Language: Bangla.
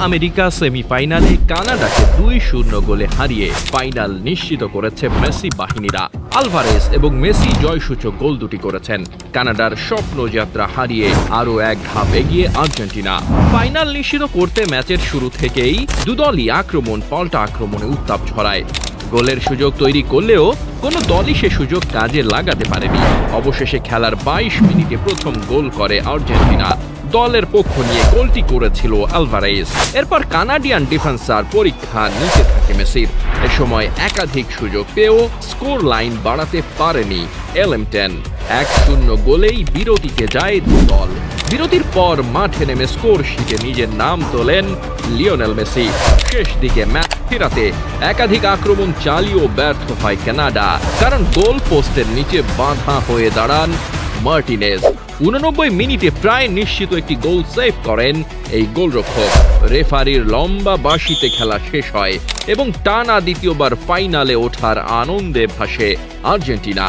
আমেরিকা সেমিফাইনালে কানাডাকে 2-0 গোলে হারিয়ে ফাইনাল নিশ্চিত করেছে মেসি বাহিনীরা। আলভারেজ এবং মেসি জয়সূচক গোল দুটি করেছেন। কানাডার স্বপ্নযাত্রা হারিয়ে আরও এক ধাপ এগিয়ে আর্জেন্টিনা। ফাইনাল নিশ্চিত করতে ম্যাচের শুরু থেকেই দুদলই আক্রমণ পাল্টা আক্রমণে উত্তাপ ছড়ায়। গোলের সুযোগ তৈরি করলেও কোনো দলই সে সুযোগ কাজে লাগাতে পারেনি। অবশেষে খেলার 22 মিনিটে প্রথম গোল করে আর্জেন্টিনা। দলের পক্ষ নিয়ে গোলটি করেছিল আলভারেজ। এরপর কানাডিয়ান ডিফেন্সার পরীক্ষা নিতে থাকে মেসির। এ সময় একাধিক সুযোগ পেয়েও স্কোর লাইন বাড়াতে পারেনি এলএম10। 1-0 গোলেই বিরতিতে যায় দল। বিরতির পর মাঠে নেমে স্কোর শিটে নিজের নাম তোলেন লিওনেল মেসি। শেষ দিকে ম্যাচ ফেরাতে একাধিক আক্রমণ চালিয়েও ব্যর্থ হয় কানাডা, কারণ গোল পোস্টের নিচে বাঁধা হয়ে দাঁড়ান মার্টিনেজ। 89 মিনিটে প্রায় নিশ্চিত একটি গোল সেভ করেন এই গোলরক্ষক। রেফারির লম্বা বাঁশিতে খেলা শেষ হয় এবং টানা দ্বিতীয়বার ফাইনালে ওঠার আনন্দে ভাসে আর্জেন্টিনা।